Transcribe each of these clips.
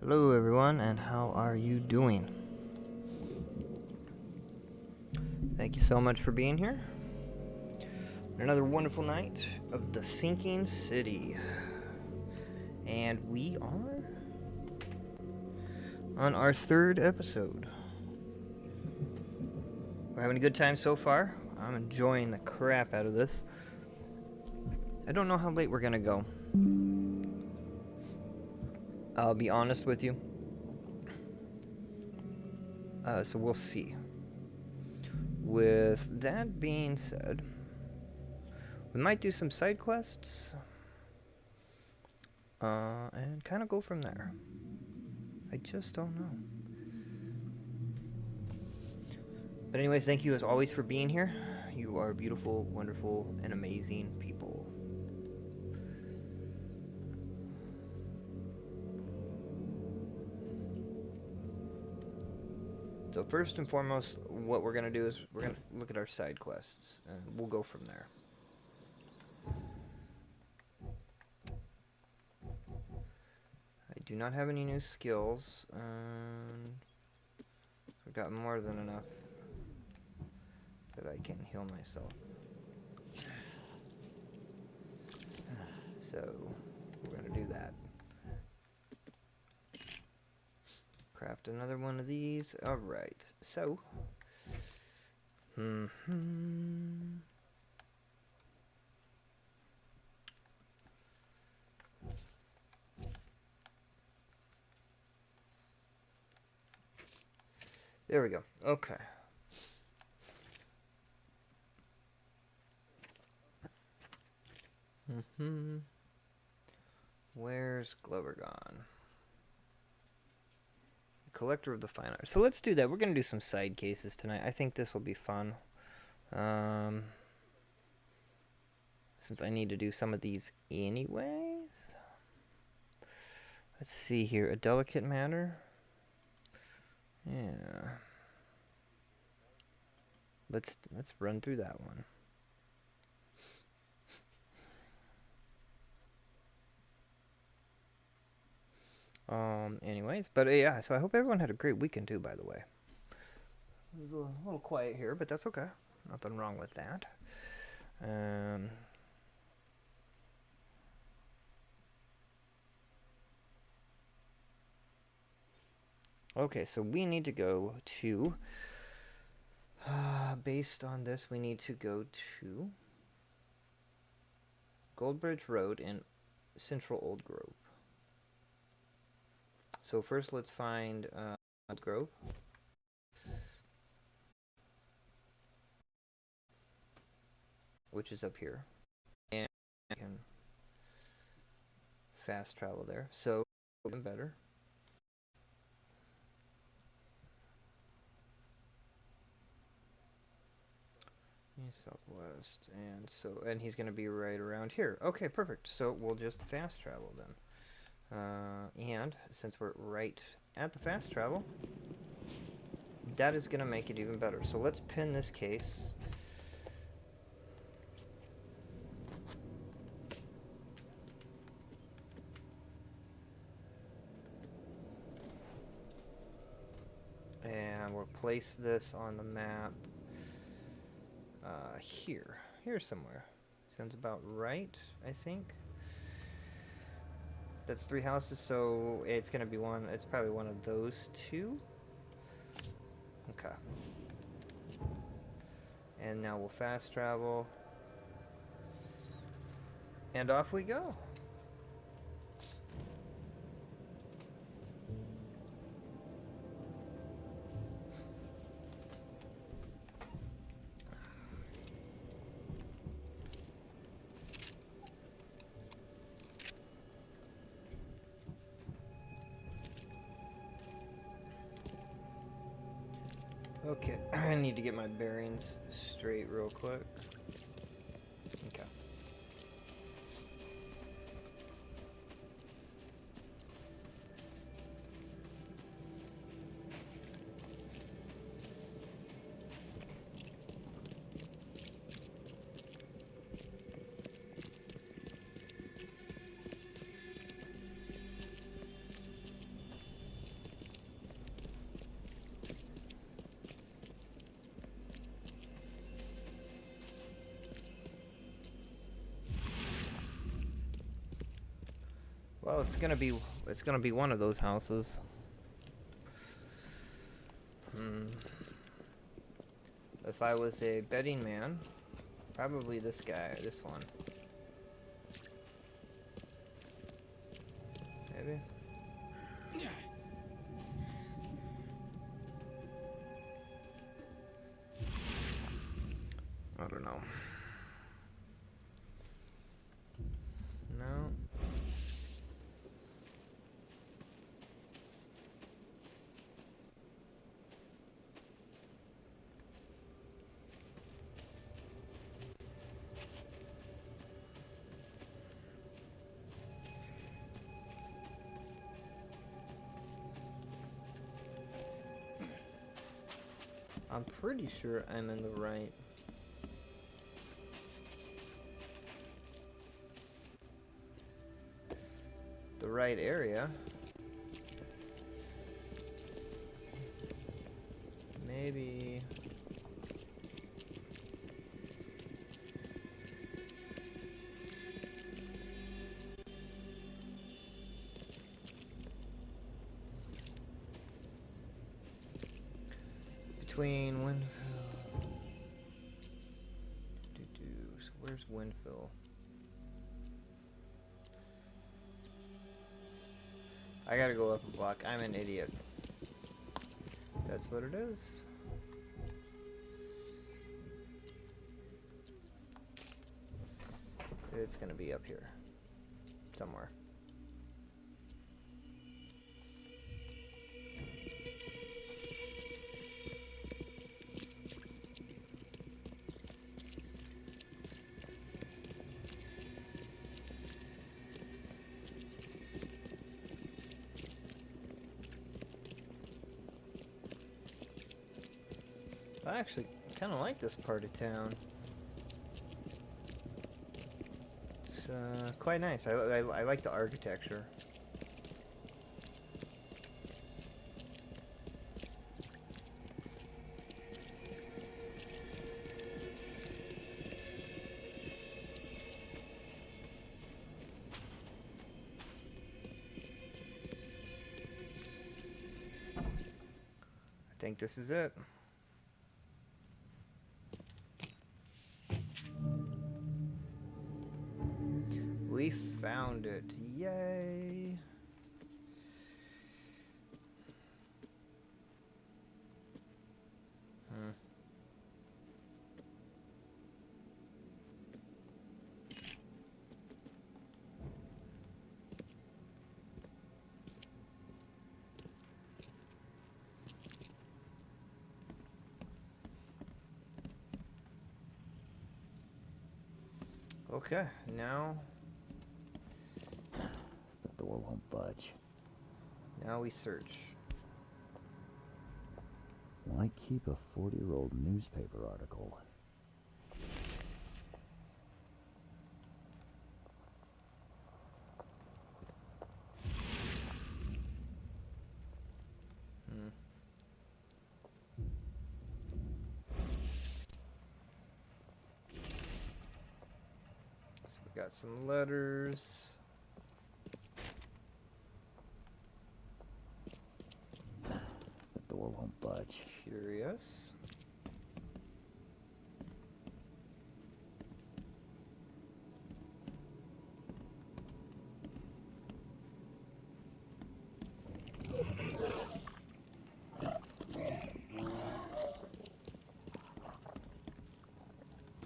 Hello everyone, and how are you doing? Thank you so much for being here. Another wonderful night of the Sinking City. And we are on our third episode. We're having a good time so far. I'm enjoying the crap out of this. I don't know how late we're gonna go. I'll be honest with you. So we'll see. With that being said, we might do some side quests. And kind of go from there. I just don't know. But anyways, thank you as always for being here. You are beautiful, wonderful, and amazing people. So first and foremost, what we're going to do is we're going to look at our side quests, and we'll go from there. I do not have any new skills, and I've got more than enough that I can heal myself. So we're going to do that. Craft another one of these. Alright, so there we go. Okay. Where's Glover gone? Collector of the Fine Arts. So let's do that. We're going to do some side cases tonight. I think this will be fun. Since I need to do some of these anyways. Let's see here. A delicate matter. Yeah. Let's run through that one. Anyways, but yeah, so I hope everyone had a great weekend too, by the way. It was a little quiet here, but that's okay. Nothing wrong with that. Okay, so we need to go to, based on this, we need to go to Goldbridge Road in Central Old Grove. So first let's find Old Grove. Which is up here. And I can fast travel there. So even better. Southwest, and he's gonna be right around here. Okay, perfect. So we'll just fast travel then. And since we're right at the fast travel, that is gonna make it even better. So let's pin this case. And we'll place this on the map. Here somewhere. Sounds about right, I think. That's 3 houses, so it's gonna be one. It's probably one of those two. Okay. And now we'll fast travel. And off we go. Okay, I need to get my bearings straight real quick. Okay. Well, it's gonna be one of those houses. If I was a betting man, probably this guy, this one. Maybe. I don't know. No. I'm pretty sure I'm in the right. The right area. Maybe. Between Windville. So where's Windville? I gotta go up a block. I'm an idiot. That's what it is. It's gonna be up here. Somewhere. I actually kind of like this part of town. It's quite nice. I like the architecture. I think this is it. We found it. Yay. Okay, now the door won't budge. Now we search. Why keep a 40-year-old newspaper article? So we got some letters. The door won't budge. Curious.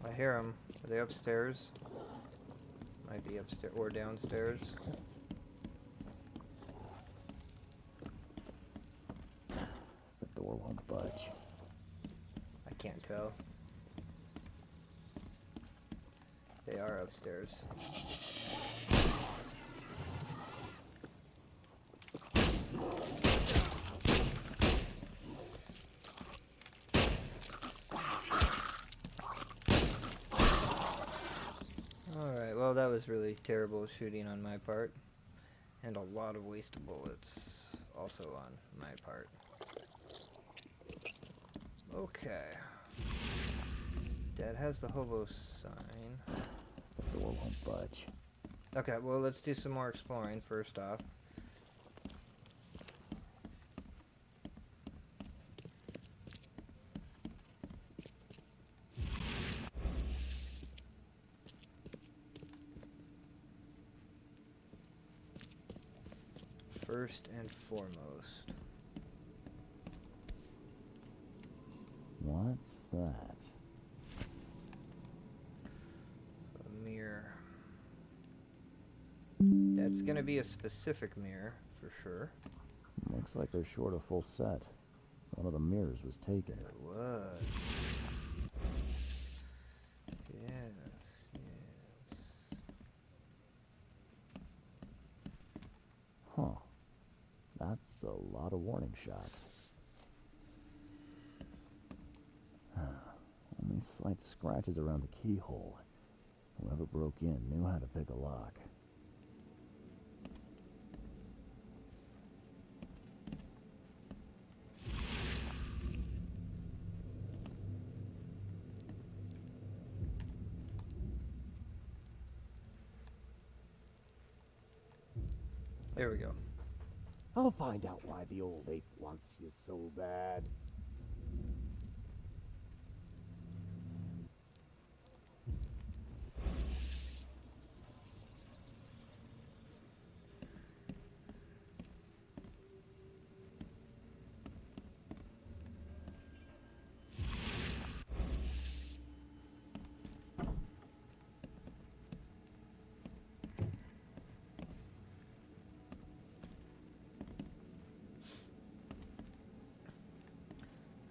I hear them. Are they upstairs? Might be upstairs or downstairs. The door won't budge. I can't tell. They are upstairs. Alright, well that was really terrible shooting on my part. And a lot of wasted bullets also on my part. Okay. Dad has the hobo sign. The door won't budge. Okay, well, let's do some more exploring first off. First and foremost. What's that? A mirror. That's gonna be a specific mirror, for sure. Looks like they're short a full set. One of the mirrors was taken. It was. Yes, yes. Huh. That's a lot of warning shots. Only slight scratches around the keyhole. Whoever broke in knew how to pick a lock. There we go. I'll find out why the old ape wants you so bad.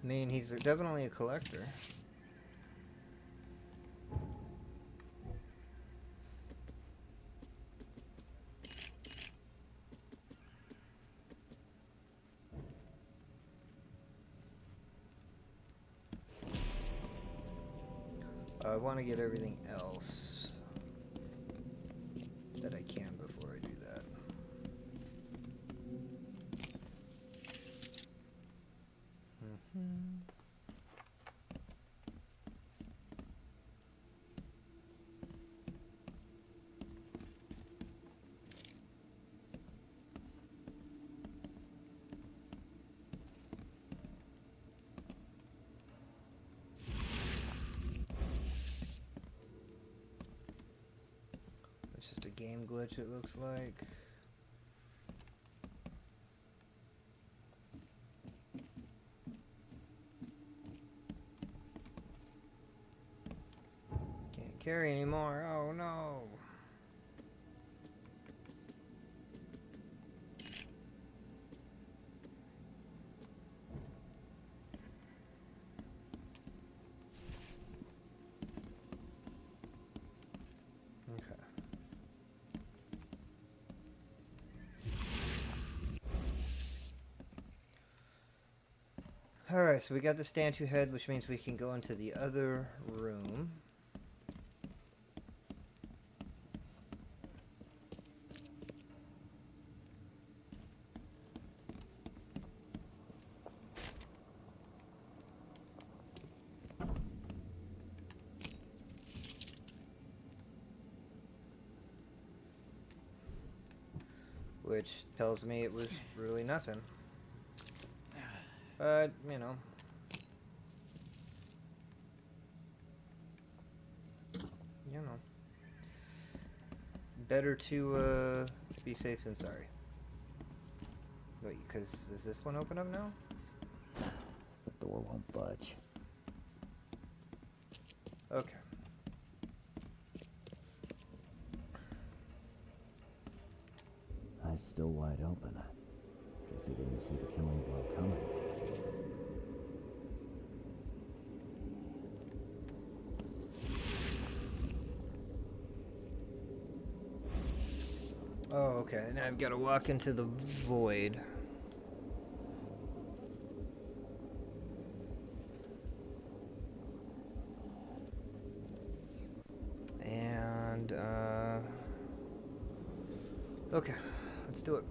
I mean, he's definitely a collector. I want to get everything else that I can before I do that. It's just a game glitch, it looks like. Can't carry anymore. Oh no. Okay. Alright, so we got the statue head, which means we can go into the other room. Which tells me it was really nothing. But, you know. You know. Better to be safe than sorry. Wait, because does this one open up now? The door won't budge. Okay. Eyes still wide open. Guess he didn't see the killing blow coming. Oh, okay. Now I've got to walk into the void. And, okay. Let's do it.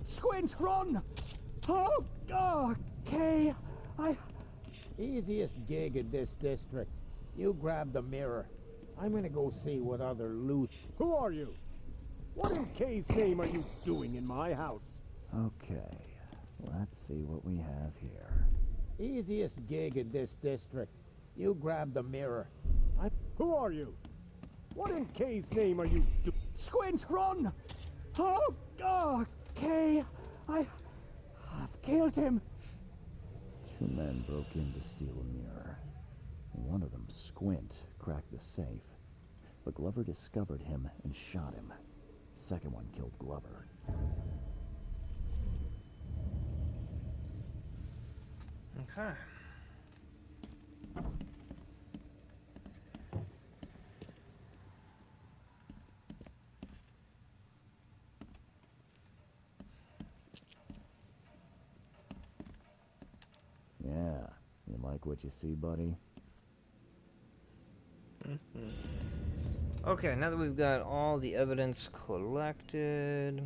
Squint, run! Oh, okay. Easiest gig in this district. You grab the mirror. I'm gonna go see what other loot. Who are you? What in K's name are you doing in my house? Okay, let's see what we have here. Easiest gig in this district. You grab the mirror. Who are you? What in K's name are you doing? Squint, run! Oh, Kay, I've killed him. Two men broke in to steal a mirror. One of them, Squint, cracked the safe, but Glover discovered him and shot him. The second one killed Glover. Okay. Yeah, you like what you see, buddy? Okay, now that we've got all the evidence collected.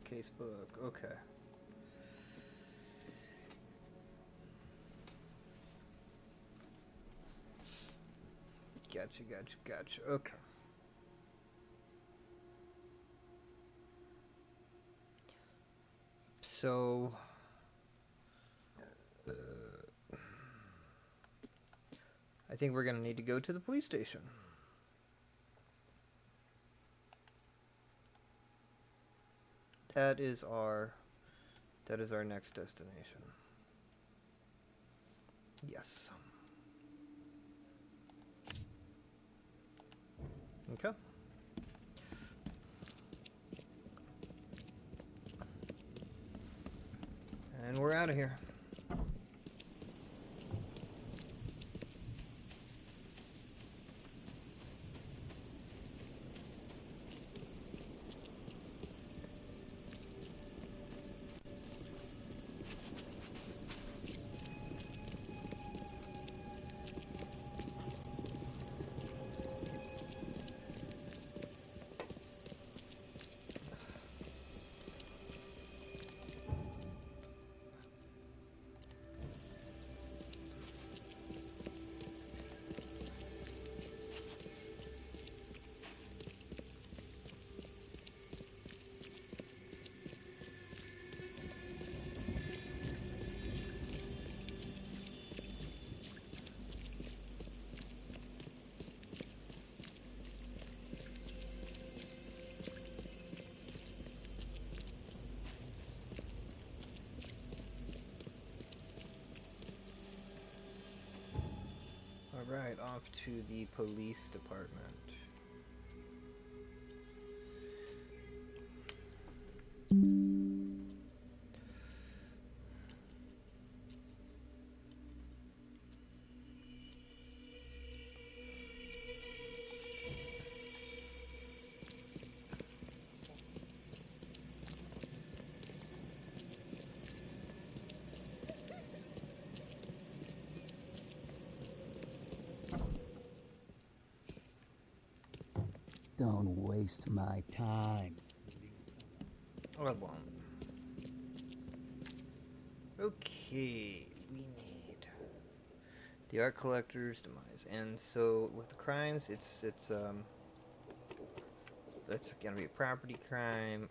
Casebook, okay. Gotcha. Okay. So, I think we're gonna need to go to the police station. That is our next destination. Yes. Okay. And we're out of here. Alright, off to the police department. Don't waste my time. Oh, I won't. Okay, we need the art collector's demise, and so with the crimes, that's gonna be a property crime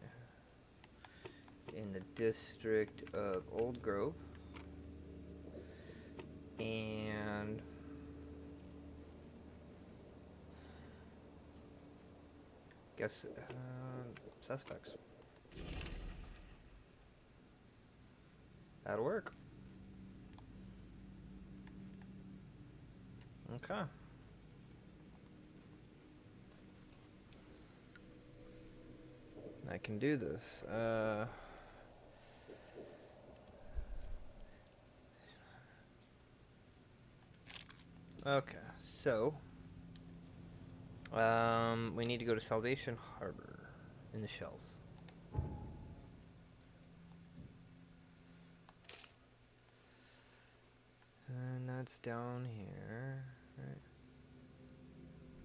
in the district of Old Grove, and guess suspects. That'll work. Okay. I can do this. Okay, so we need to go to Salvation Harbor in the Shells. And that's down here, right?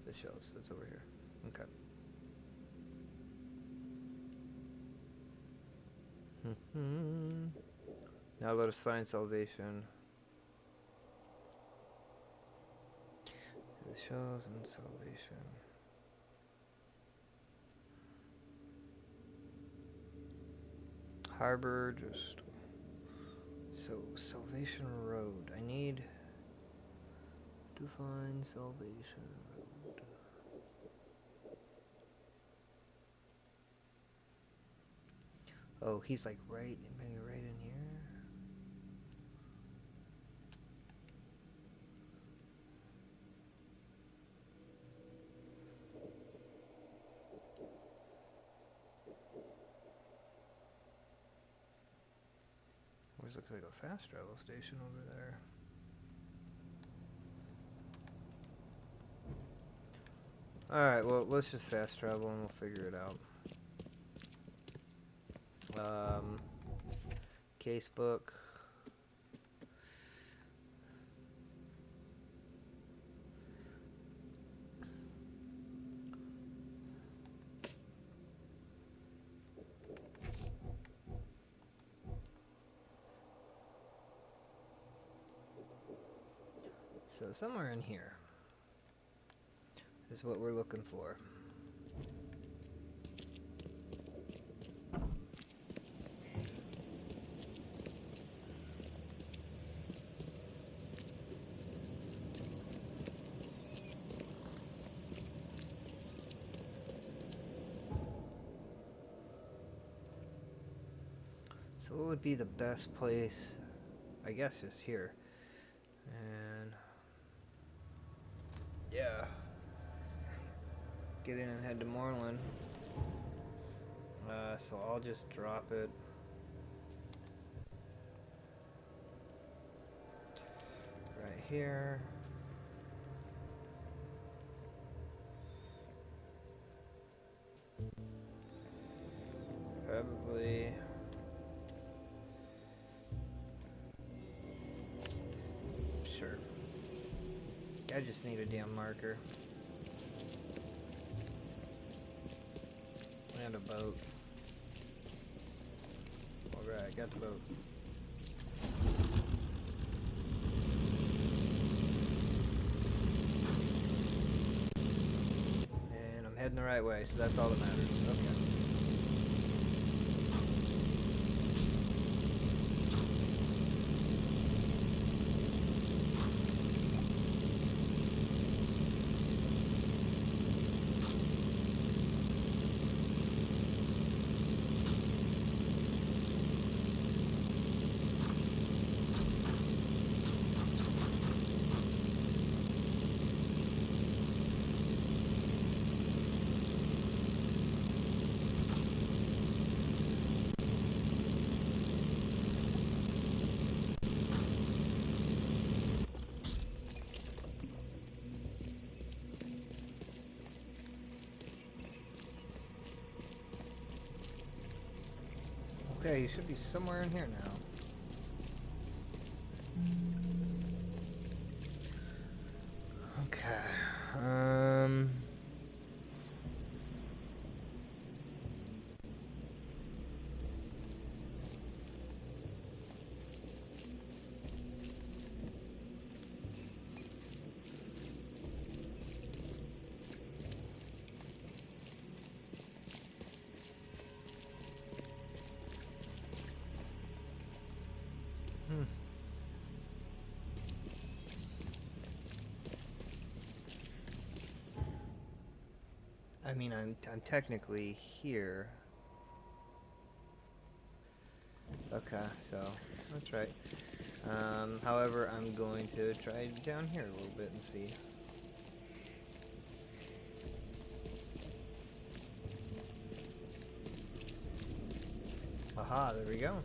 The Shells, that's over here. Okay. Now let us find salvation. The shows and salvation. Harbor, just so Salvation Road. I need to find Salvation Road. Oh, he's like maybe right in here. Always looks like a fast travel station over there. Alright, well, let's just fast travel and we'll figure it out. Casebook. So somewhere in here is what we're looking for. So what would be the best place? I guess just here. And yeah, get in and head to Moreland. So I'll just drop it right here. Probably sure. I just need a damn marker. And a boat. Alright, got the boat. And I'm heading the right way, so that's all that matters. Okay. Okay, you should be somewhere in here now. Okay. I mean, I'm technically here. Okay, so that's right. However, I'm going to try down here a little bit and see. Aha, there we go.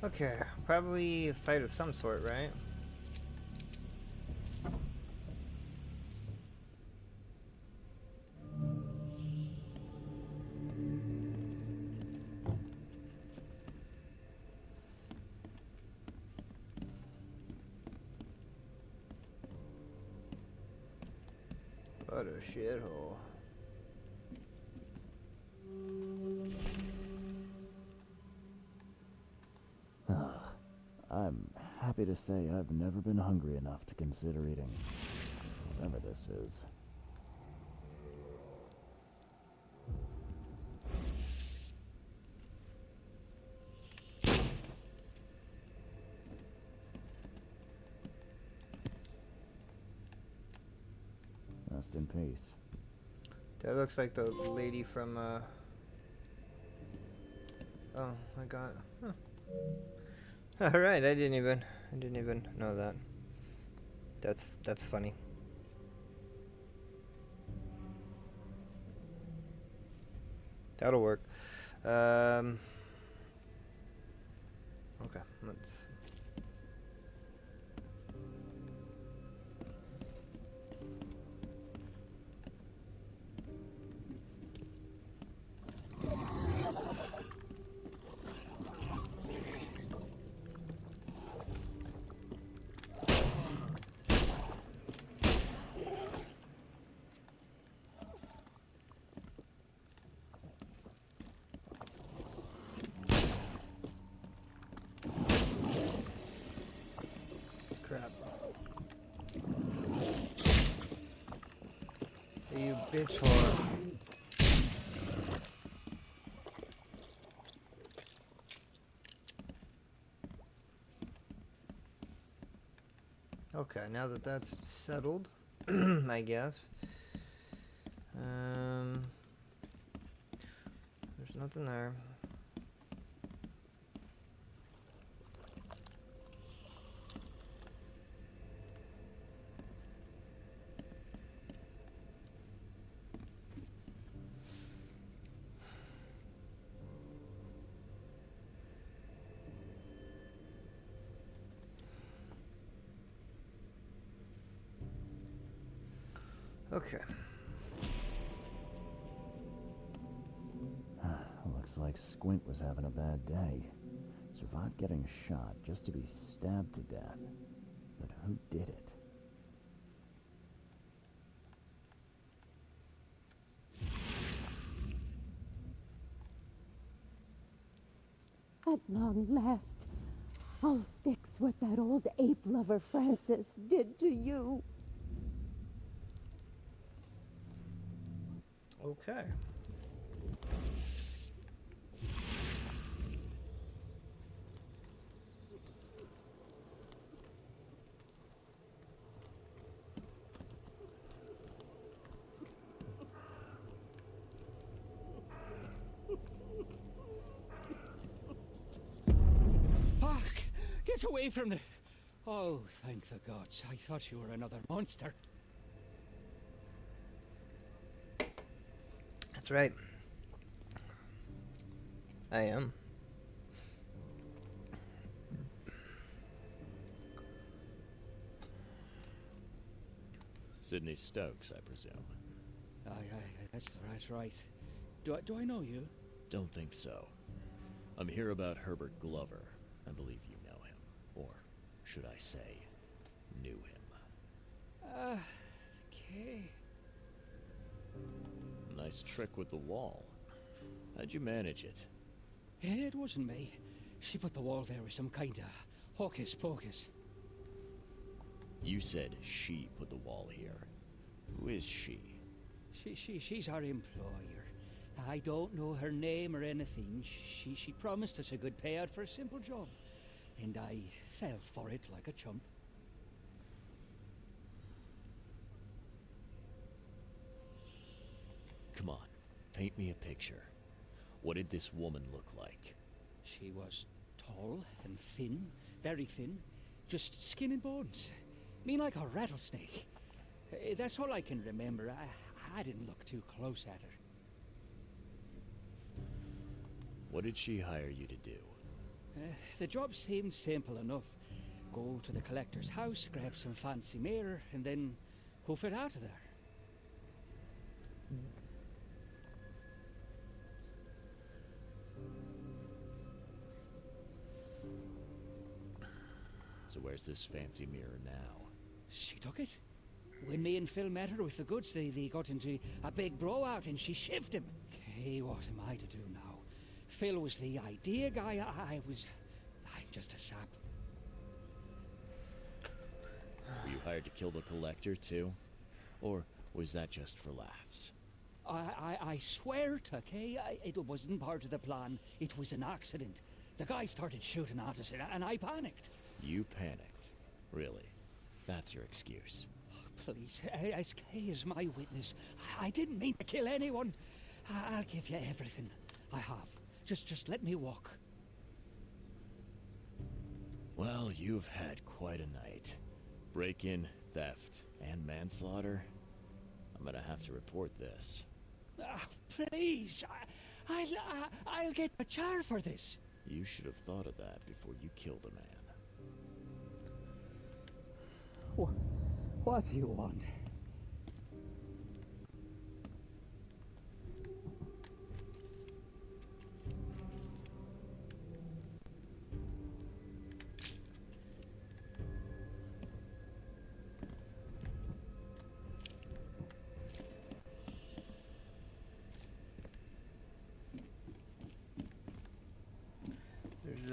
Okay, probably a fight of some sort, right? What a shithole. I'm happy to say I've never been hungry enough to consider eating whatever this is. Rest in peace. That looks like the lady from, oh my god. Huh. Alright, I didn't even know that. That's funny. That'll work. Okay, let's... Crap. Hey, you bitch whore. Okay, now that that's settled, I guess. There's nothing there. Okay. Looks like Squint was having a bad day. Survived getting shot just to be stabbed to death. But who did it? At long last, I'll fix what that old ape lover Francis did to you. Okay. Fuck! Get away from the... Oh, thank the gods. I thought you were another monster. That's right. I am. Sydney Stokes, I presume. Aye, that's right. Do I know you? Don't think so. I'm here about Herbert Glover. I believe you know him. Or, should I say, knew him. Okay. Nice trick with the wall. How'd you manage it? It wasn't me. She put the wall there with some kind of hocus pocus. You said she put the wall here. Who is she? She's our employer. I don't know her name or anything. She promised us a good payout for a simple job. And I fell for it like a chump. Come on, paint me a picture. What did this woman look like? She was tall and thin, very thin. Just skin and bones. Mean like a rattlesnake. That's all I can remember. I didn't look too close at her. What did she hire you to do? The job seemed simple enough. Go to the collector's house, grab some fancy mirror, and then hoof it out of there. So where's this fancy mirror now? She took it. When me and Phil met her with the goods, they got into a big blowout and she shivved him. Okay, what am I to do now? Phil was the idea guy, I'm just a sap. Were you hired to kill the collector too? Or was that just for laughs? I swear to Kay, it wasn't part of the plan. It was an accident. The guy started shooting at us and I panicked. You panicked? Really? That's your excuse? Oh, please, as Kay is my witness, I didn't mean to kill anyone. I'll give you everything. I have. Just let me walk. Well, you've had quite a night. Break-in, theft, and manslaughter. I'm gonna have to report this. Please, I'll get a char for this. You should have thought of that before you killed a man. What do you want?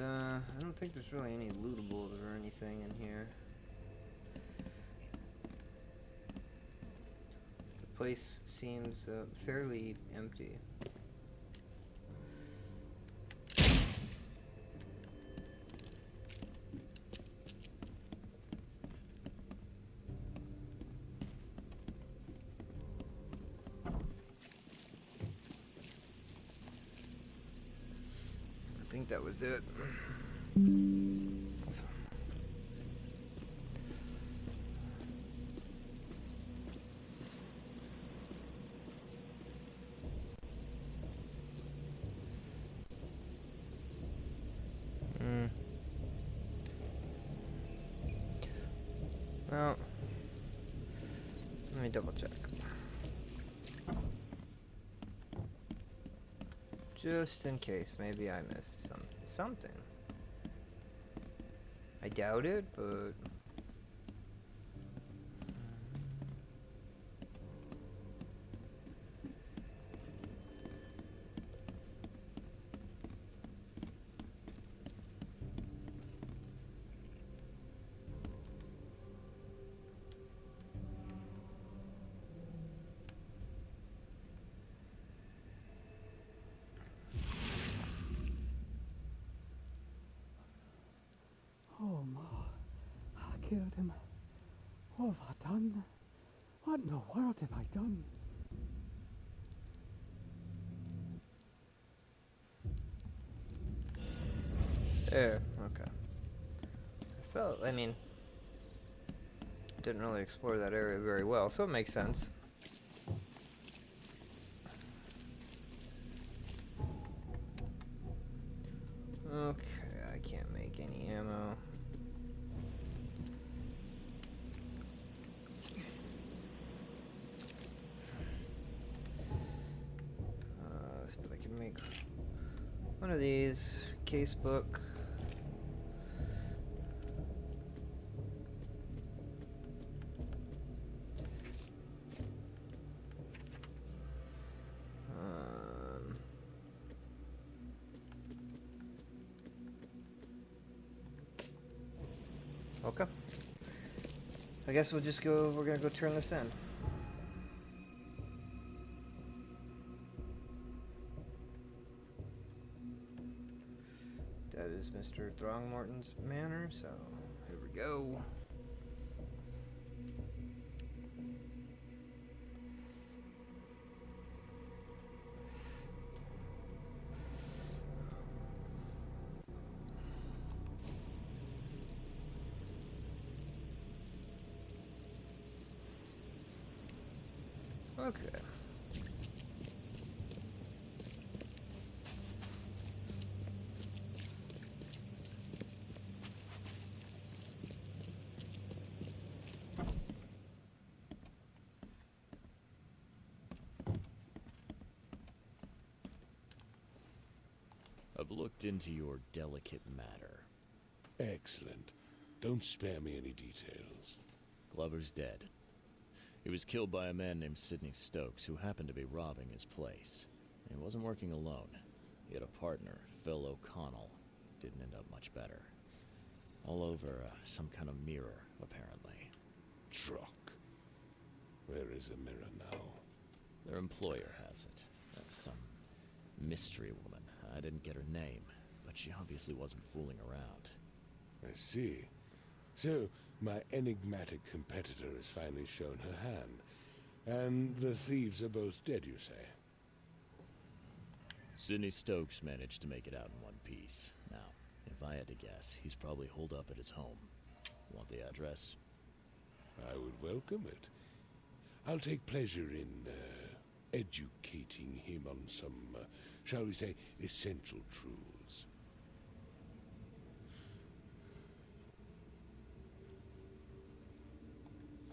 I don't think there's really any lootables or anything in here. The place seems fairly empty. I think that was it. Well, let me double check. Just in case, maybe I missed something. I doubt it, but... Oh, Ma. I killed him. What have I done? What in the world have I done? There, okay. I mean, didn't really explore that area very well, so it makes sense. Okay, I can't make any ammo. But I can make one of these. Case book. Okay. I guess we're gonna go turn this in. That is Mr. Throgmorton's manor, so here we go. Okay. I've looked into your delicate matter. Excellent. Don't spare me any details. Glover's dead. He was killed by a man named Sidney Stokes, who happened to be robbing his place. He wasn't working alone. He had a partner, Phil O'Connell. Didn't end up much better. All over some kind of mirror, apparently. Truck. Where is a mirror now? Their employer has it. Some mystery woman. I didn't get her name, but she obviously wasn't fooling around. I see. So, my enigmatic competitor has finally shown her hand. And the thieves are both dead, you say? Sidney Stokes managed to make it out in one piece. Now, if I had to guess, he's probably holed up at his home. Want the address? I would welcome it. I'll take pleasure in, educating him on some, shall we say, essential truths.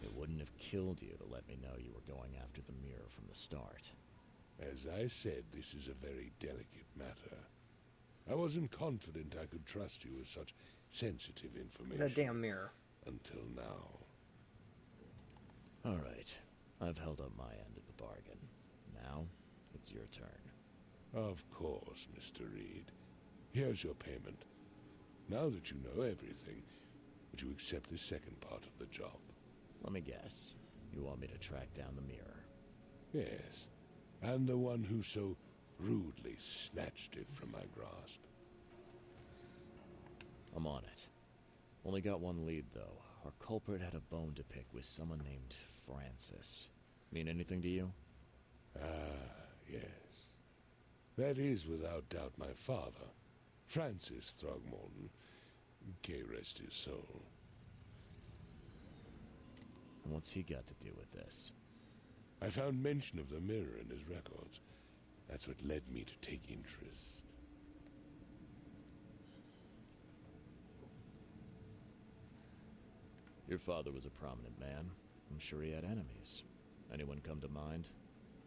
It wouldn't have killed you to let me know you were going after the mirror from the start. As I said, this is a very delicate matter. I wasn't confident I could trust you with such sensitive information. That damn mirror. Until now. All right. I've held up my end of the bargain. Now, it's your turn. Of course, Mr. Reed. Here's your payment. Now that you know everything, would you accept the second part of the job? Let me guess. You want me to track down the mirror? Yes. And the one who so rudely snatched it from my grasp. I'm on it. Only got one lead, though. Our culprit had a bone to pick with someone named Francis. Mean anything to you? Ah, yes. That is without doubt my father, Francis Throgmorton. May rest his soul. And what's he got to do with this? I found mention of the mirror in his records. That's what led me to take interest. Your father was a prominent man. I'm sure he had enemies. Anyone come to mind?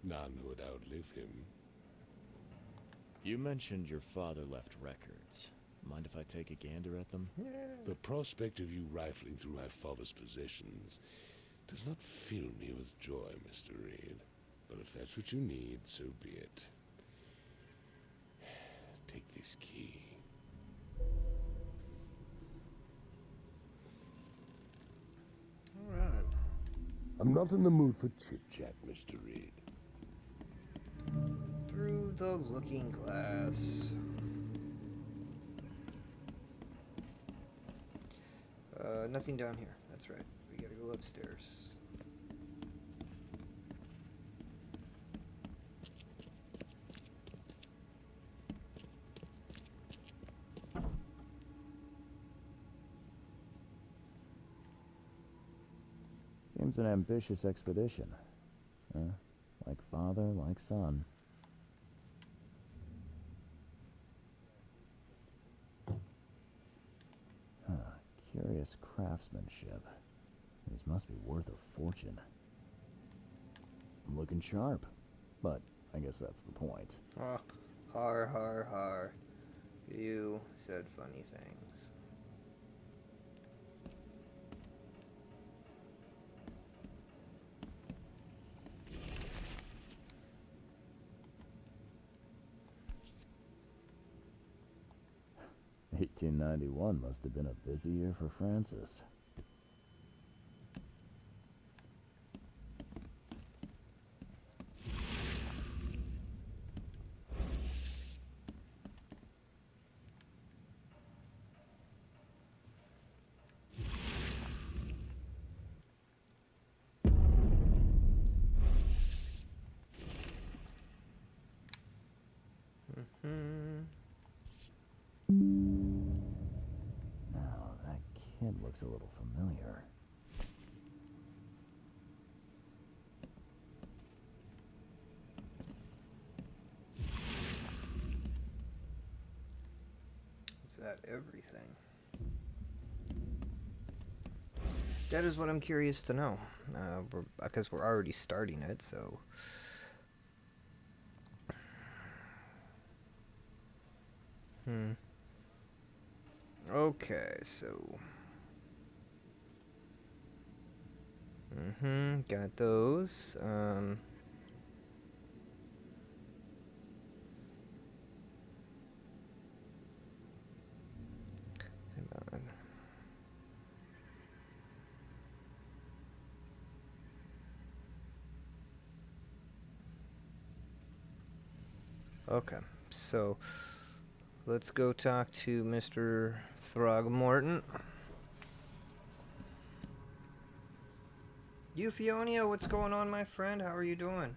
None who would outlive him. You mentioned your father left records. Mind if I take a gander at them? The prospect of you rifling through my father's possessions does not fill me with joy, Mr. Reed. But if that's what you need, so be it. Take this key. All right. I'm not in the mood for chit-chat, Mr. Reed. Through the looking glass. Nothing down here. That's right. We gotta go upstairs. Seems an ambitious expedition. Like father, like son. Curious craftsmanship. These must be worth a fortune. I'm looking sharp, but I guess that's the point. Oh, har har har. You said funny things. $1891 must have been a busy year for Francis. Now, that kid looks a little familiar. Is that everything? That is what I'm curious to know. Because we're already starting it, so... Okay, so... Got those. Hang on. Okay, so let's go talk to Mr. Throgmorton. Euphonia, what's going on, my friend? How are you doing?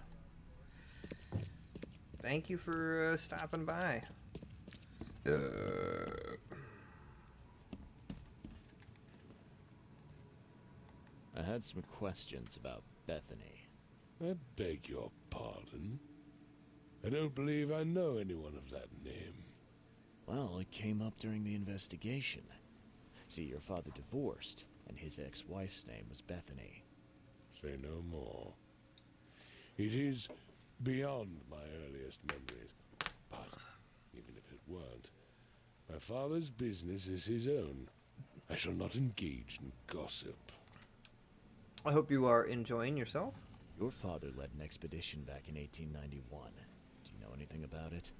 Thank you for stopping by. I had some questions about Bethany. I beg your pardon. I don't believe I know anyone of that name. Well, it came up during the investigation. See, your father divorced, and his ex-wife's name was Bethany. Say no more. It is beyond my earliest memories. But, even if it weren't, my father's business is his own. I shall not engage in gossip. I hope you are enjoying yourself. Your father led an expedition back in 1891. Do you know anything about it?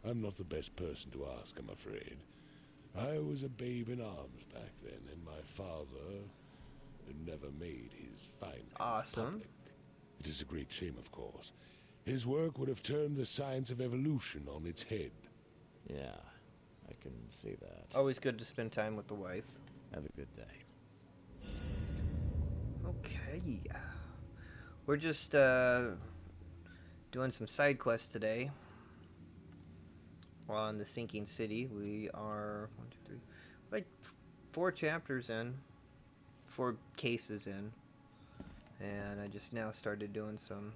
I'm not the best person to ask, I'm afraid. I was a babe in arms back then, and my father never made his findings Awesome. public. It is a great shame, of course. His work would have turned the science of evolution on its head. Yeah, I can see that. Always good to spend time with the wife. Have a good day. Okay. We're just doing some side quests today. While in the sinking city, we are 1, 2, 3, like 4 chapters in, 4 cases in, and I just now started doing some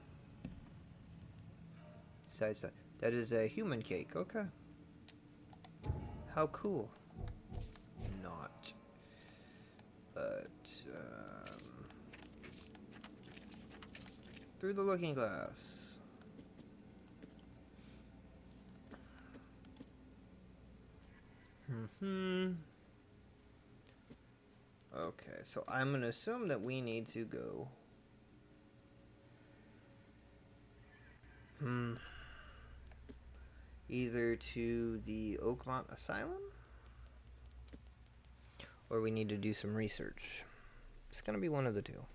side stuff. That is a human cake. Okay. How cool. Not. But through the looking glass. Okay, so I'm gonna assume that we need to go. Either to the Oakmont Asylum, or we need to do some research. It's gonna be one of the two.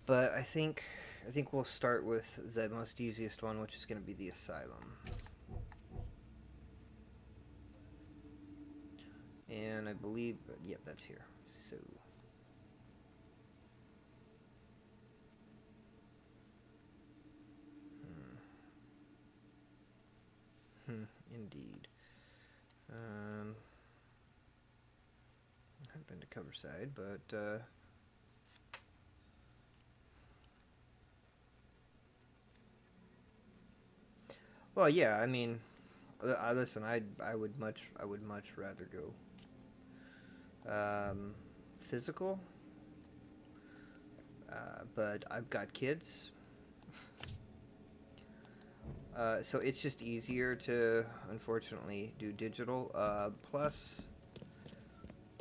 But I think we'll start with the most easiest one, which is going to be the asylum. And I believe, yep, that's here. So, indeed. I've been to Coverside, but well, yeah. I mean, listen. I would much rather go physical, but I've got kids, so it's just easier to, unfortunately, do digital. Plus,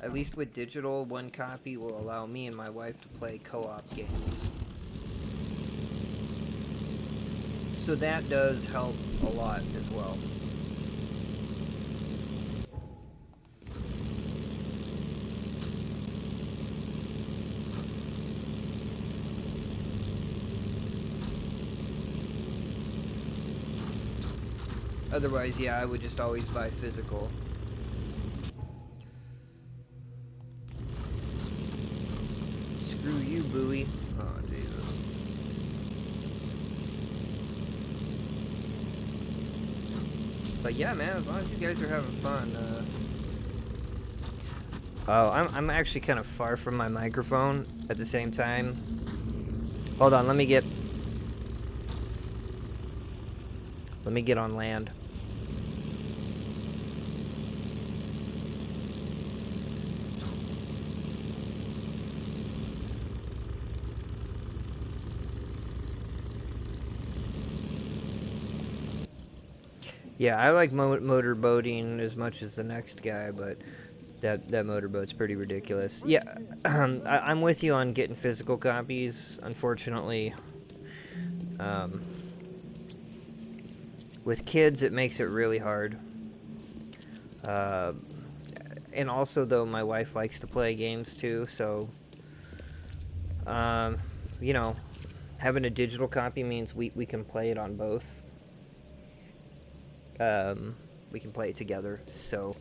at least with digital, 1 copy will allow me and my wife to play co-op games. So that does help a lot as well. Otherwise, yeah, I would just always buy physical. Screw you, buoy. Oh, Jesus. But yeah, man, as long as you guys are having fun. Oh, I'm actually kind of far from my microphone at the same time. Hold on, let me get on land. Yeah, I like motor boating as much as the next guy, but That motorboat's pretty ridiculous. Yeah, I'm with you on getting physical copies. Unfortunately, with kids, it makes it really hard. And also, though, my wife likes to play games too, so you know, having a digital copy means we can play it on both. We can play it together, so.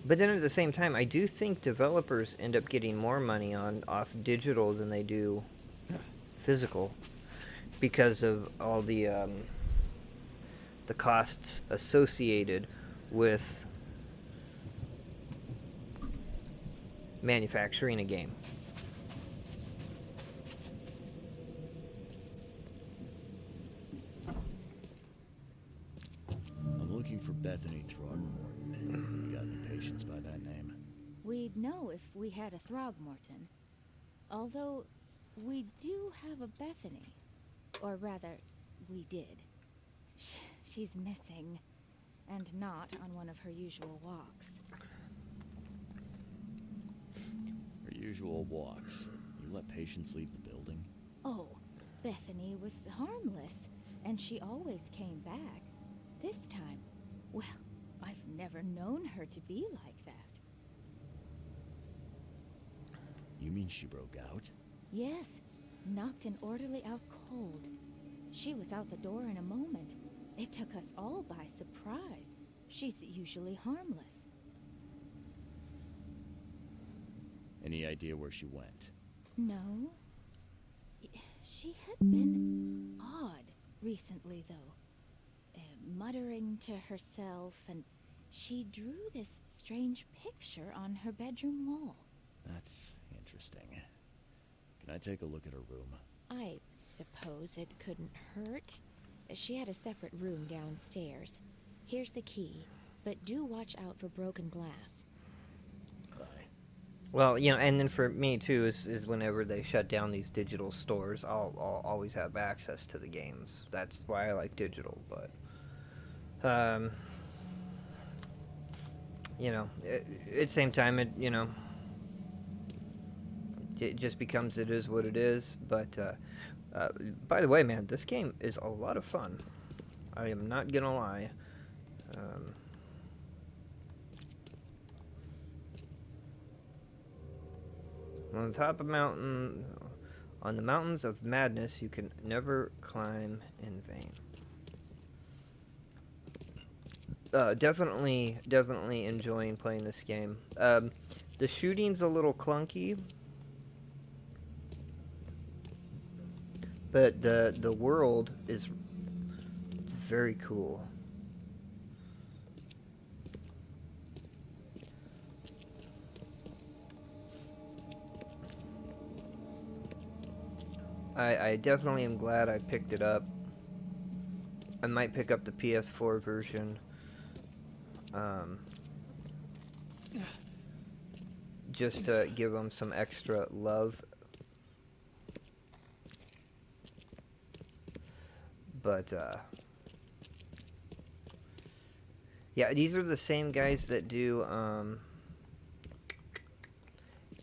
But then at the same time, I do think developers end up getting more money off digital than they do physical, because of all the costs associated with manufacturing a game. I'm looking for Bethany Throgmorton. You got any patients by that name? We'd know if we had a Throgmorton. Although, we do have a Bethany. Or rather, we did. She's missing. And not on one of her usual walks. Her usual walks. You let patients leave the building? Oh, Bethany was harmless. And she always came back. This time, well, I've never known her to be like that. You mean she broke out? Yes, knocked an orderly out cold. She was out the door in a moment. It took us all by surprise. She's usually harmless. Any idea where she went? No. She had been odd recently, though. Muttering to herself, and she drew this strange picture on her bedroom wall. That's interesting. Can I take a look at her room? I suppose it couldn't hurt. She had a separate room downstairs. Here's the key, but do watch out for broken glass. Bye. Well, you know, and then for me too is whenever they shut down these digital stores, I'll always have access to the games. That's why I like digital, but you know, at the same time, it just becomes it is what it is. But by the way, man, this game is a lot of fun. I am not gonna lie. On the top of mountain, on the mountains of madness, you can never climb in vain. Definitely enjoying playing this game. The shooting's a little clunky, but the world is very cool. I definitely am glad I picked it up. I might pick up the PS4 version. Just to give them some extra love. But, yeah, these are the same guys that do,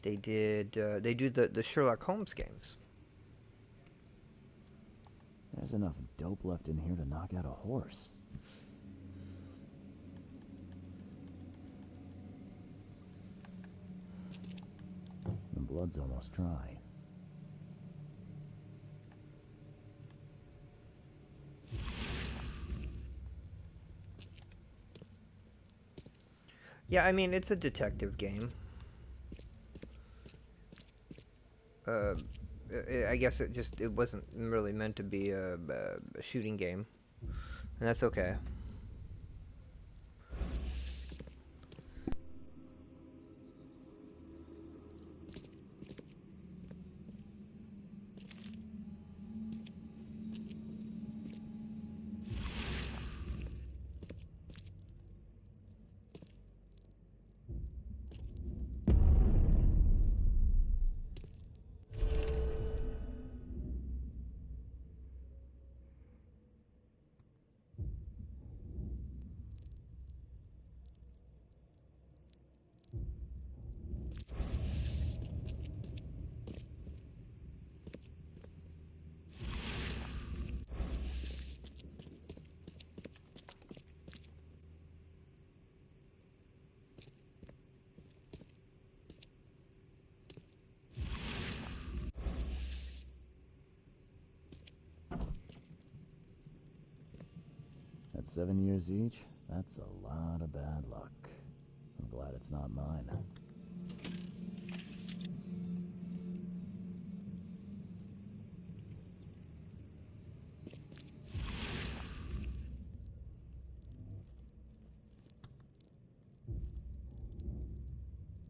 they do the Sherlock Holmes games. There's enough dope left in here to knock out a horse. The blood's almost dry. Yeah, I mean, it's a detective game. I guess it wasn't really meant to be a shooting game, and that's okay. 7 years each? That's a lot of bad luck. I'm glad it's not mine.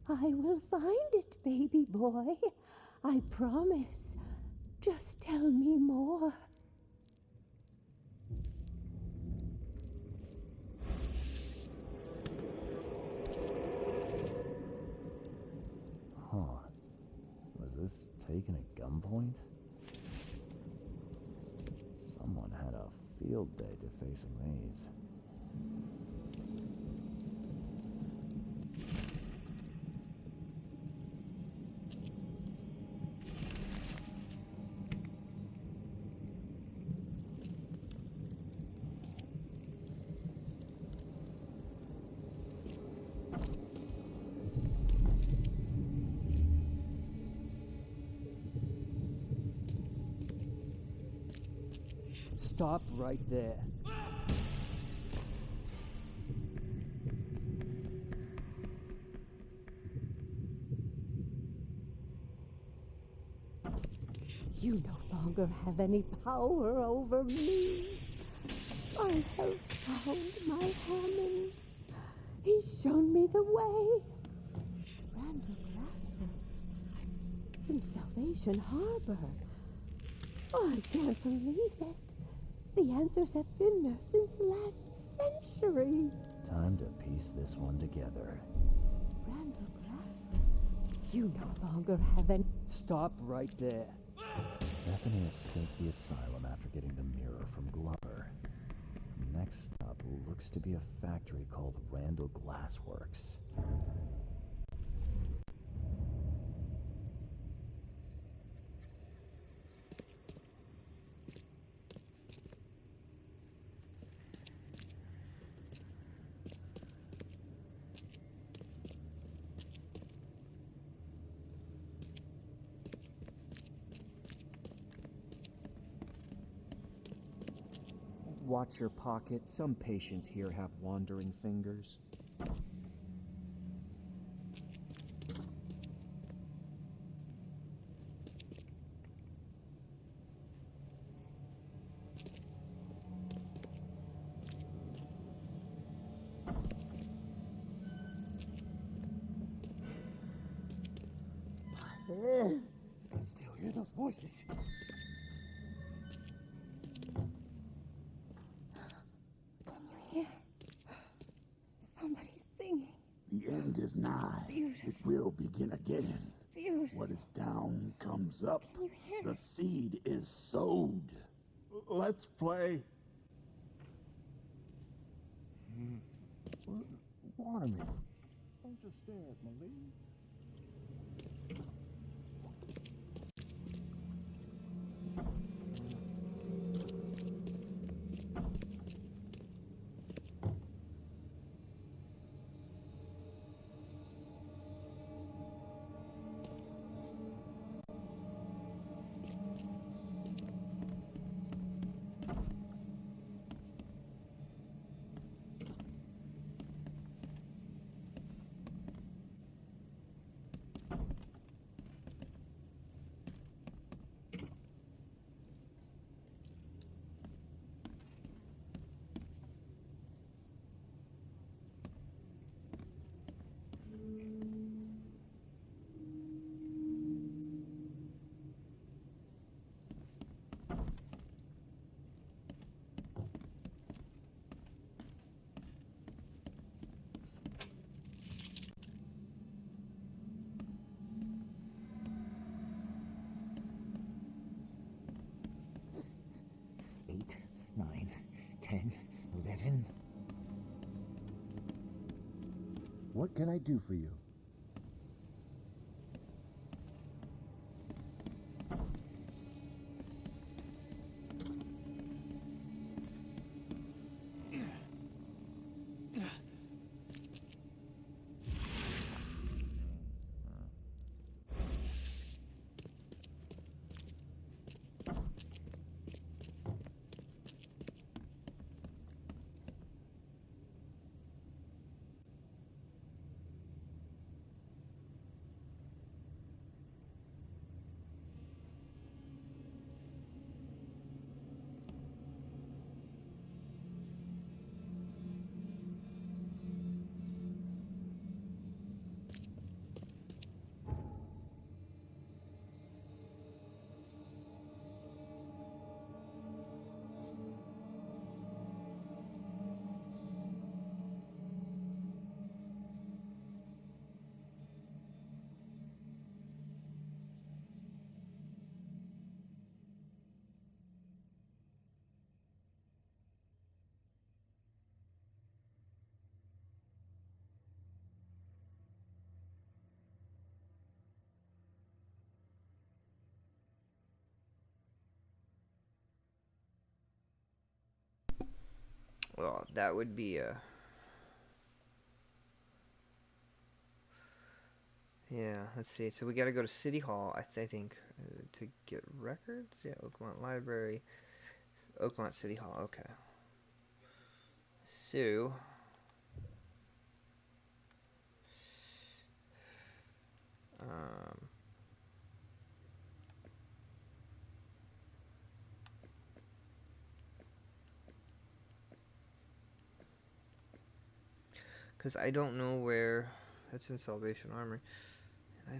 I will find it, baby boy. I promise. Just tell me more. Huh. Was this taken at gunpoint? Someone had a field day to facing these. Stop right there. You no longer have any power over me. I have found my Hammond. He's shown me the way. Randall Glassworks in Salvation Harbor. I can't believe it. The answers have been there since last century. Time to piece this one together. Randall Glassworks. You no longer have any... Stop right there. Bethany escaped the asylum after getting the mirror from Glover. Next up looks to be a factory called Randall Glassworks. Watch your pocket. Some patients here have wandering fingers. I still hear those voices. The end is nigh. Beautiful. It will begin again. Beautiful. What is down comes up. Can you hear The it? seed is sowed. Let's play. Water me. Don't just stare at my leaves. Eight, 9, 10, 11. What can I do for you? Well, that would be a... Yeah, let's see. So we got to go to City Hall, I think, to get records. Yeah, Oakmont Library, Oakmont City Hall. Okay. So, because I don't know where that's in Salvation Armory, and I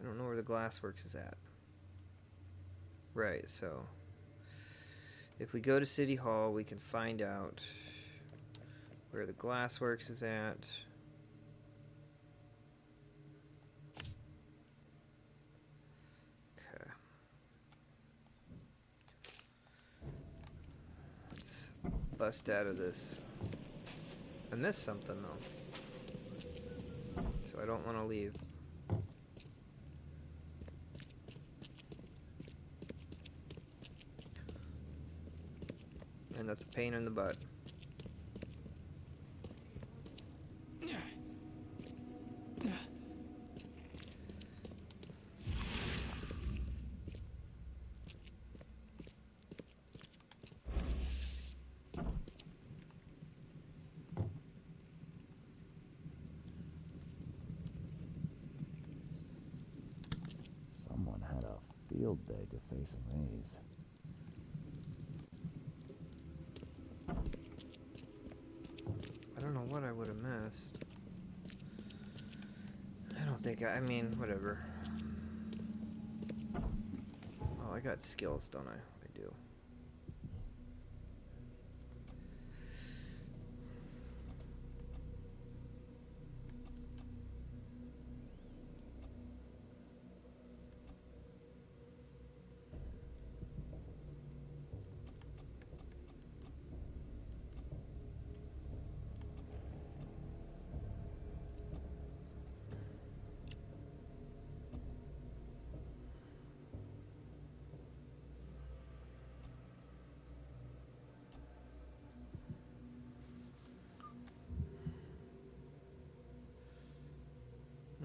don't know where the Glassworks is at. Right. So, if we go to City Hall, we can find out where the Glassworks is at. Okay. Let's bust out of this. I missed something though, so I don't want to leave. And that's a pain in the butt. Someone had a field day defacing these. I don't know what I would have missed. I don't think I mean, whatever. Oh, I got skills, don't I? I do.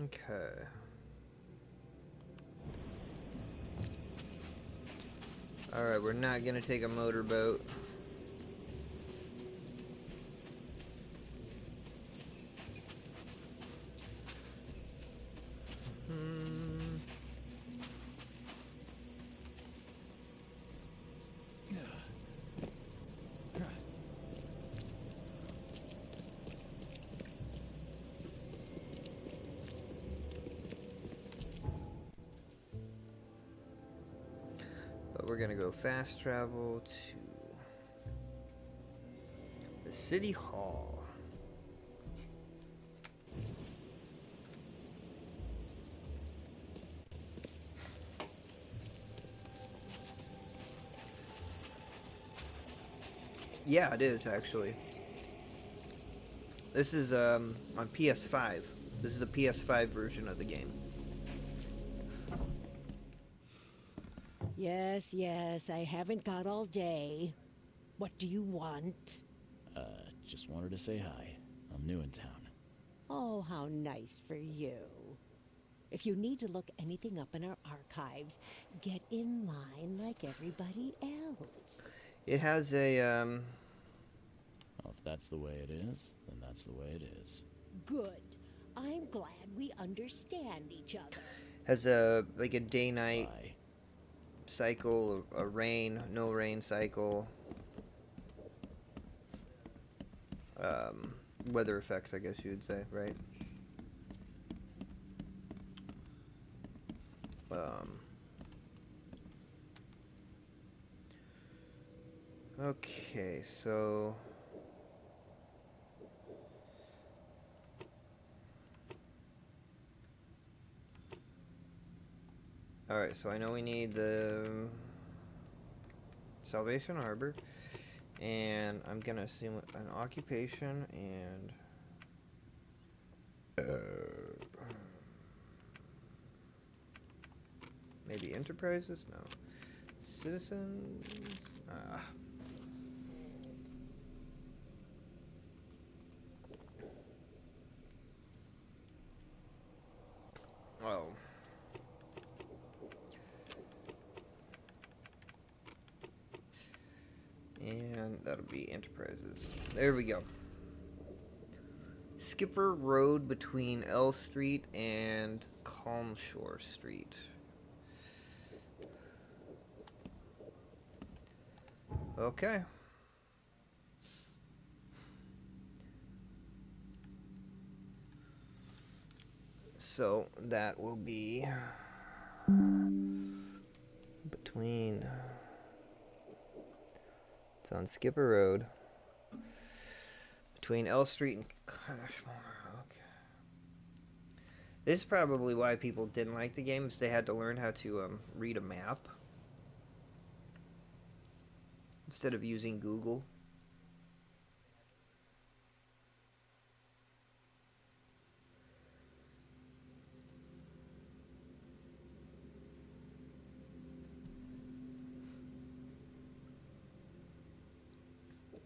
Okay. Alright, we're not gonna take a motorboat. But we're gonna go fast travel to the City Hall. Yeah, it is actually. This is on PS5. This is the PS5 version of the game. Yes, yes, I haven't got all day. What do you want? Just wanted to say hi. I'm new in town. Oh, how nice for you. If you need to look anything up in our archives, get in line like everybody else. It has a Well, if that's the way it is, then that's the way it is. Good. I'm glad we understand each other. has a like a day-night Bye. cycle, a rain, no rain cycle. Weather effects, I guess you would say, right? Okay, so alright, so I know we need the Salvation Harbor, and I'm gonna assume an occupation and maybe enterprises? No. Citizens? Oh. And that'll be Enterprises. There we go. Skipper Road between L Street and Calm Shore Street. Okay. So that will be between, it's on Skipper Road between L Street and Cashmore. Okay. This is probably why people didn't like the game, is they had to learn how to read a map instead of using Google.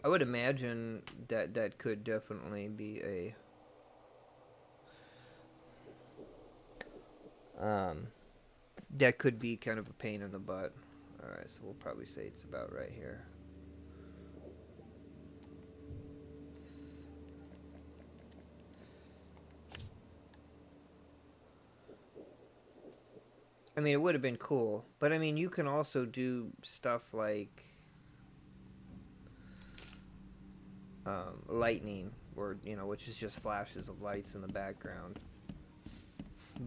I would imagine that that could definitely be a that could be kind of a pain in the butt. Alright, so we'll probably say it's about right here. I mean, it would have been cool, but I mean, you can also do stuff like lightning, or, you know, which is just flashes of lights in the background.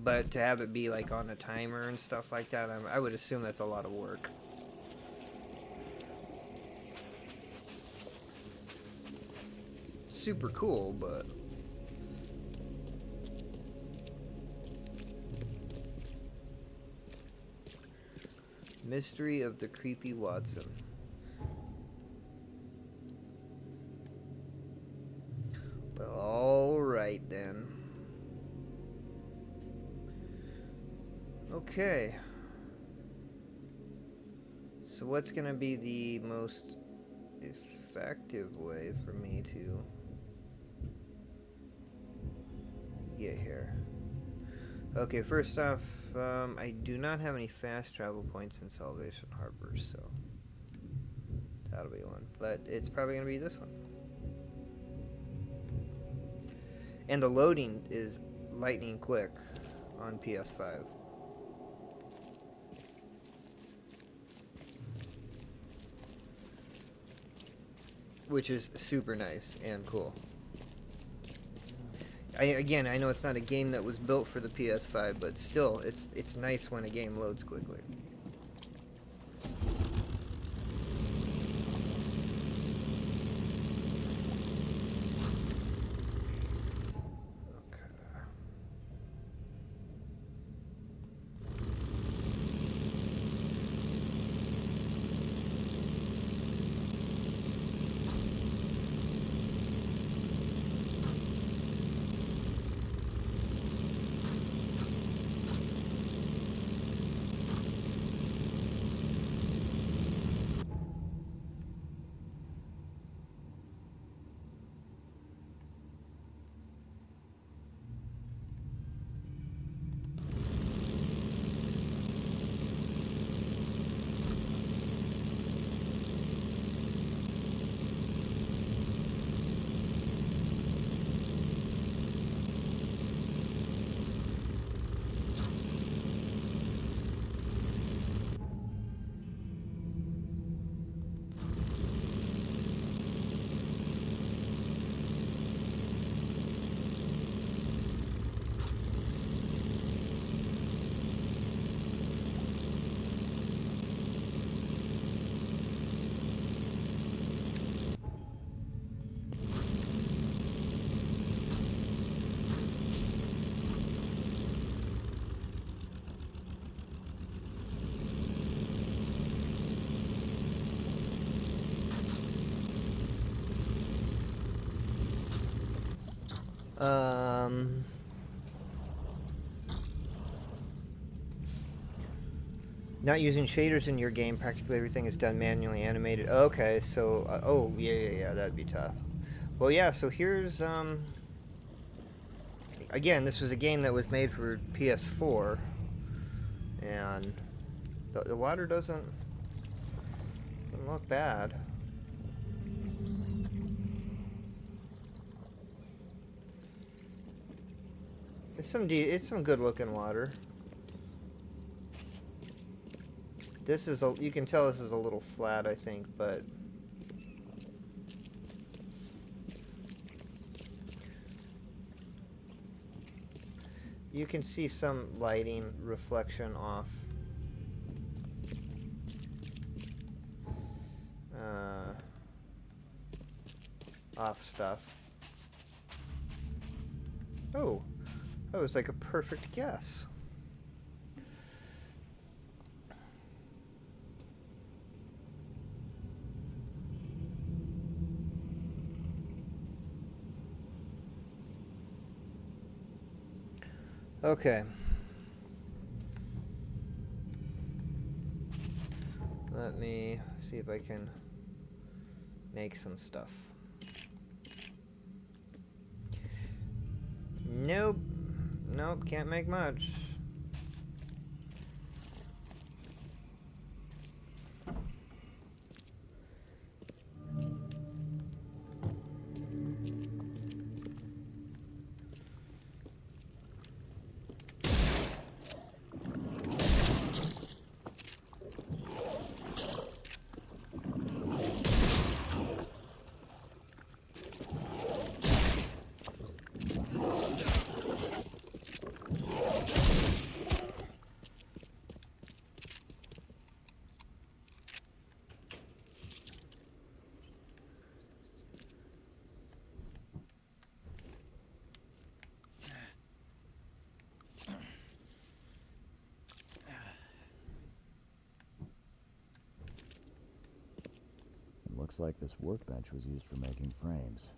But to have it be like on a timer and stuff like that, I would assume that's a lot of work. Super cool, but Mystery of the Creepy Watson. Well, alright then. Okay. So what's gonna be the most effective way for me to get here? Okay, first off, I do not have any fast travel points in Salvation Harbor, so that'll be one. But it's probably gonna be this one. And the loading is lightning quick on PS5. Which is super nice and cool. Again, I know it's not a game that was built for the PS5, but still, it's nice when a game loads quickly. Not using shaders in your game, practically everything is done manually animated. Okay, so, oh, yeah, that'd be tough. Well, yeah, so here's again, this was a game that was made for PS4, and the water doesn't look bad. It's some good looking water. This is you can tell this is a little flat, I think, but you can see some lighting reflection off stuff. Oh, that was like a perfect guess. Okay. Let me see if I can make some stuff. Nope. Nope, can't make much. Looks like this workbench was used for making frames.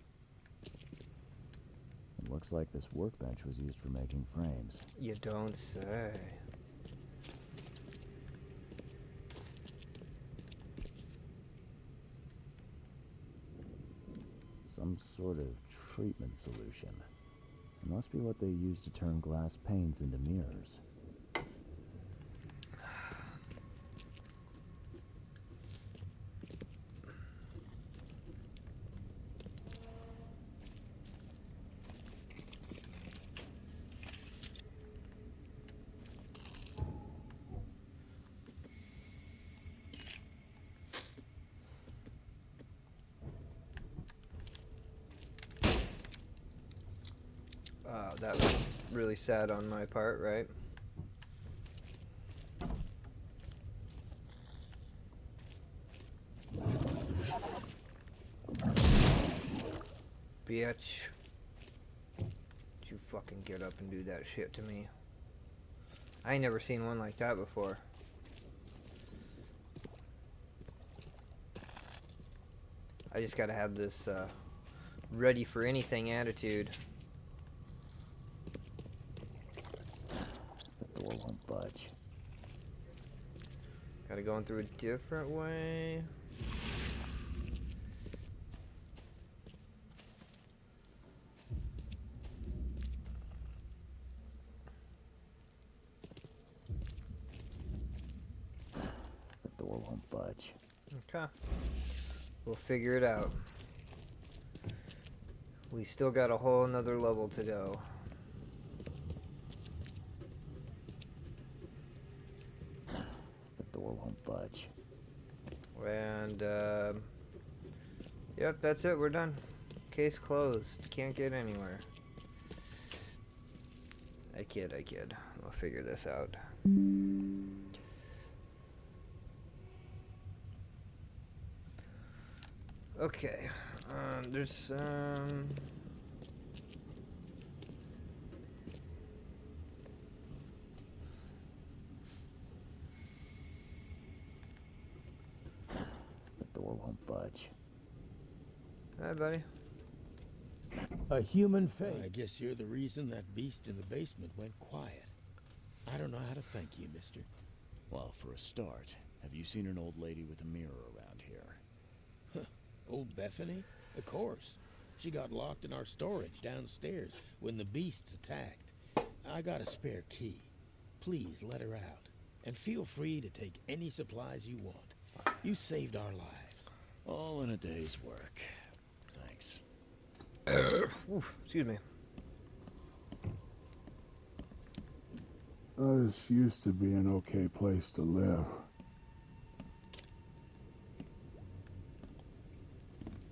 It looks like this workbench was used for making frames. You don't say. Some sort of treatment solution. It must be what they use to turn glass panes into mirrors. That was really sad on my part, right? Bitch. Did you fucking get up and do that shit to me? I ain't never seen one like that before. I just gotta have this ready for anything attitude. The door won't budge. Gotta go in through a different way. The door won't budge. Okay. We'll figure it out. We still got a whole another level to go. The door won't budge. And, yep, that's it. We're done. Case closed. Can't get anywhere. I kid. We'll figure this out. Okay. There's, The door won't budge. Hi, buddy. A human face. I guess you're the reason that beast in the basement went quiet. I don't know how to thank you, mister. Well, for a start, have you seen an old lady with a mirror around here? Old Bethany? Of course. She got locked in our storage downstairs when the beasts attacked. I got a spare key. Please let her out. And feel free to take any supplies you want. You saved our lives. All in a day's work. Thanks. Oof, excuse me. This used to be an okay place to live.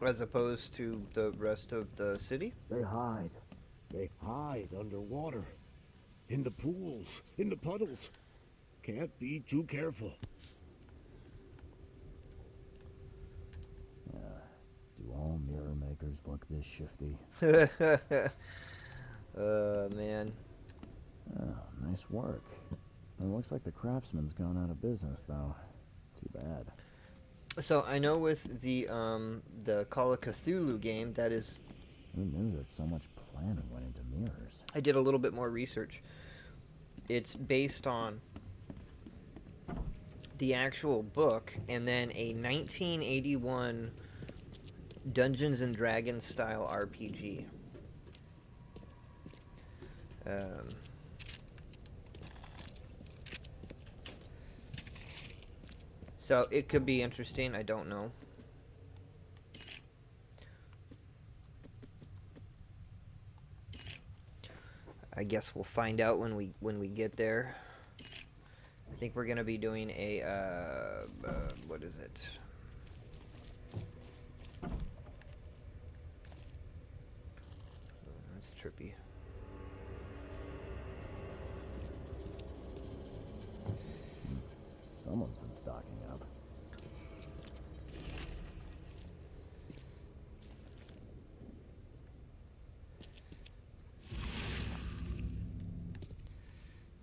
As opposed to the rest of the city? They hide. They hide underwater. In the pools, in the puddles. Can't be too careful. Do all mirror makers look this shifty? Man. Oh, nice work. It looks like the craftsman's gone out of business, though. Too bad. So I know with the Call of Cthulhu game, that is... Who knew that so much planning went into mirrors? I did a little bit more research. It's based on the actual book and then a 1981 Dungeons and Dragons style RPG. So it could be interesting, I don't know. I guess we'll find out when we get there. I think we're gonna be doing a what is it? That's trippy. Someone's been stocking up.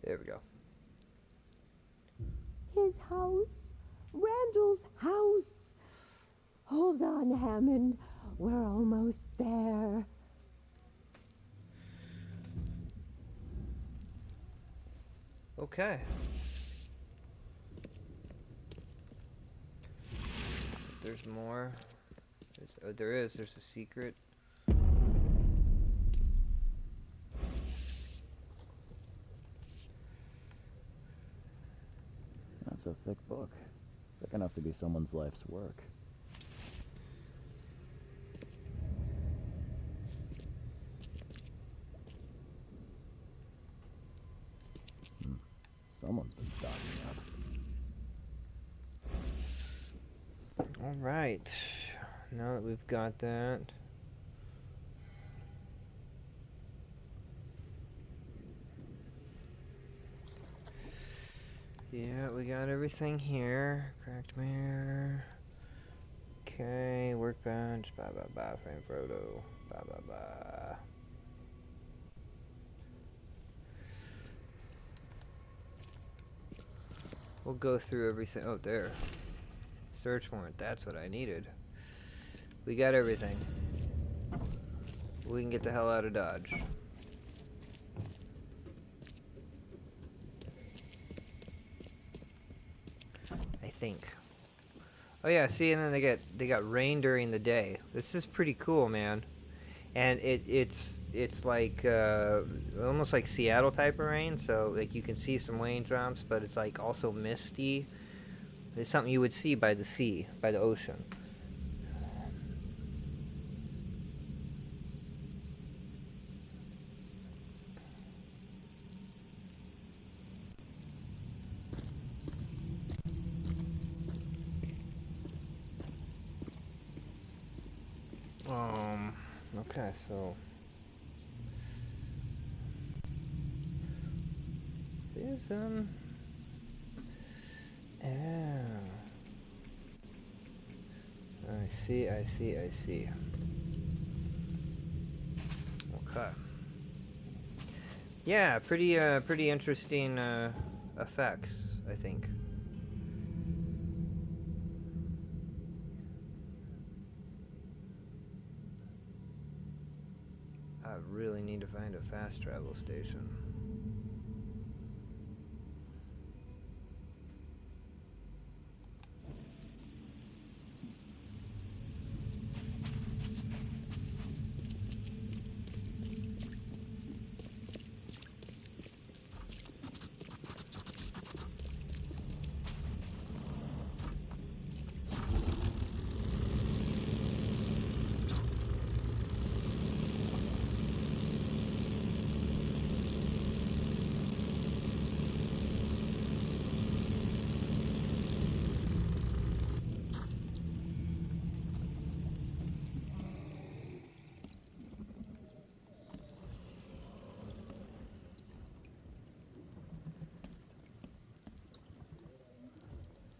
There we go. His house. Randall's house. Hold on, Hammond. We're almost there. Okay. There's more. There's a secret. That's a thick book. Thick enough to be someone's life's work. Someone's been stocking up. Alright. Now that we've got that. Yeah, we got everything here. Cracked mirror. Okay, workbench. Blah blah blah. Frame photo. Blah blah blah. We'll go through everything. Oh, there. Search warrant. That's what I needed. We got everything. We can get the hell out of Dodge. I think. Oh yeah, see, and then they got rain during the day. This is pretty cool, man. And it's like almost like Seattle type of rain. So like you can see some raindrops, but it's like also misty. It's something you would see by the sea, by the ocean. Okay, so there's I see. Okay. Yeah, pretty interesting effects, I think. I really need to find a fast travel station.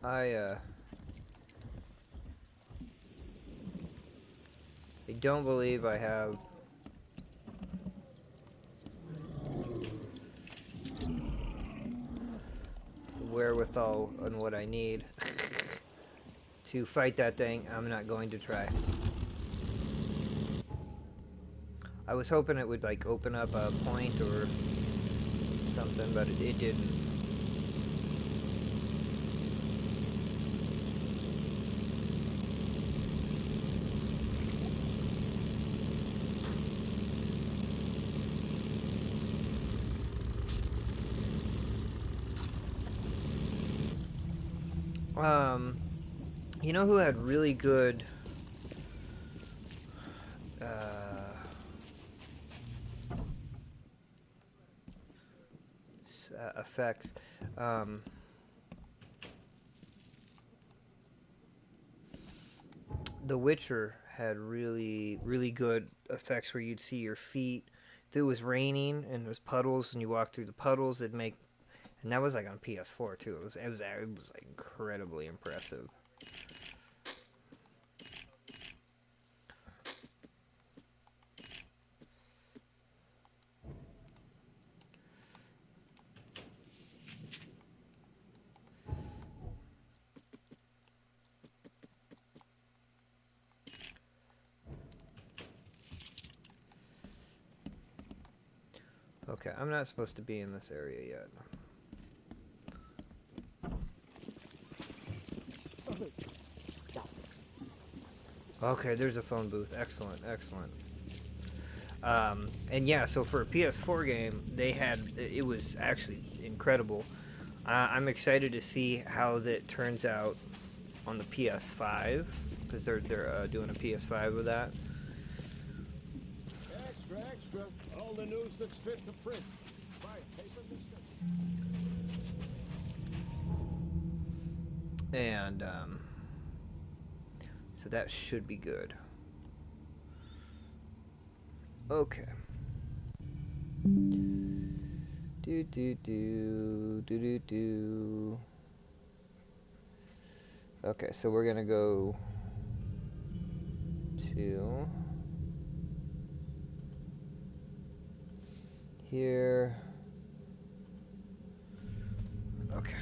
I don't believe I have the wherewithal on what I need to fight that thing. I'm not going to try. I was hoping it would like open up a point or something, but it didn't. You know who had really good effects? The Witcher had really good effects where you'd see your feet. If it was raining and there was puddles and you walked through the puddles, it'd make, and that was like on PS4 too. It was like incredibly impressive. Okay, I'm not supposed to be in this area yet. Okay, there's a phone booth. Excellent, excellent. And yeah, so for a PS4 game, they had, it was actually incredible. I'm excited to see how that turns out on the PS5, because they're doing a PS5 with that. Extra, extra. All the news that's fit to print. Buy a paper, mister? And, so that should be good. Okay. Okay, so we're gonna go to here. Okay.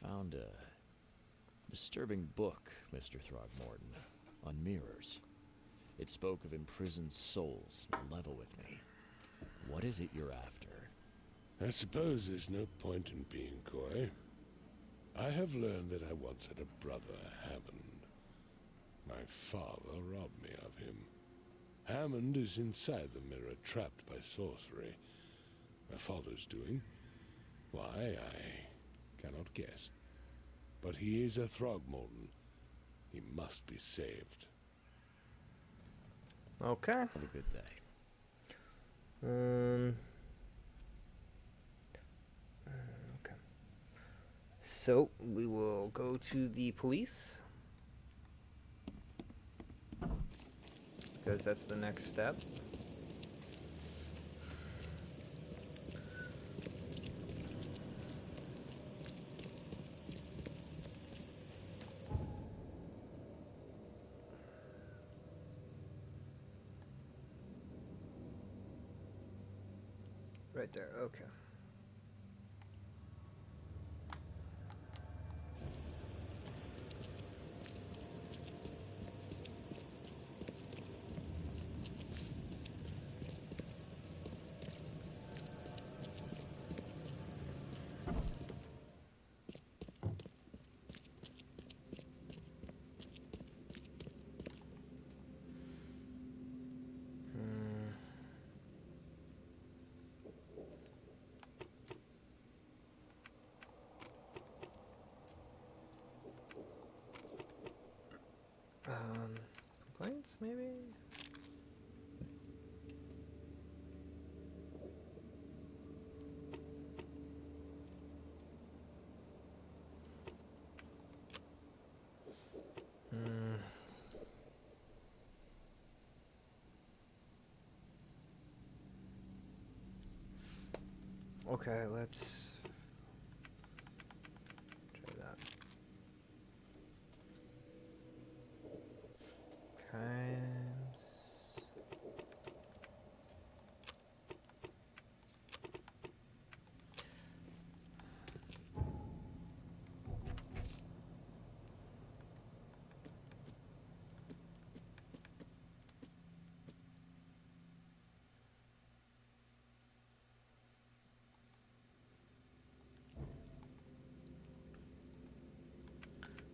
Found a disturbing book, Mr. Throgmorton, on mirrors. It spoke of imprisoned souls. Level with me. What is it you're after? I suppose there's no point in being coy. I have learned that I once had a brother, Hammond. My father robbed me of him. Hammond is inside the mirror, trapped by sorcery. My father's doing? Why, I cannot guess. But he is a Throgmorton. He must be saved. Okay. Have a good day. Okay. So we will go to the police, because that's the next step. Right there, okay. Complaints, maybe? Okay, let's try that. Times.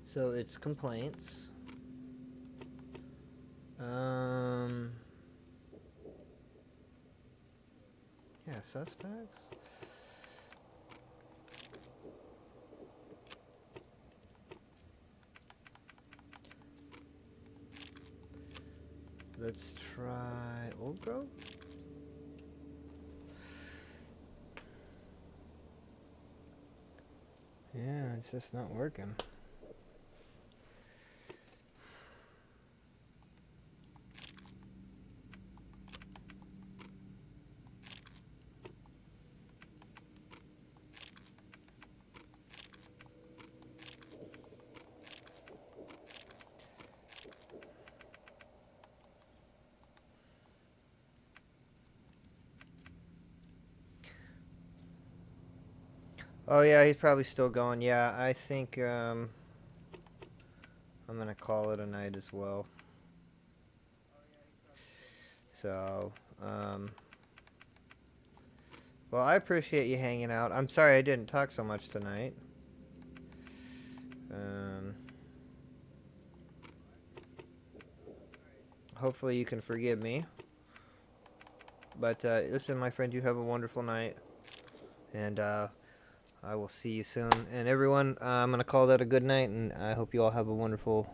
So it's complaints. Yeah, suspects. Let's try Old Grove. Yeah, it's just not working. Oh yeah, he's probably still going. Yeah, I think I'm gonna call it a night as well. So, well, I appreciate you hanging out. I'm sorry I didn't talk so much tonight. Hopefully you can forgive me. But listen, my friend, you have a wonderful night, and I will see you soon. And everyone, I'm gonna call that a good night, and I hope you all have a wonderful,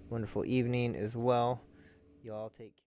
wonderful evening as well. You all take care.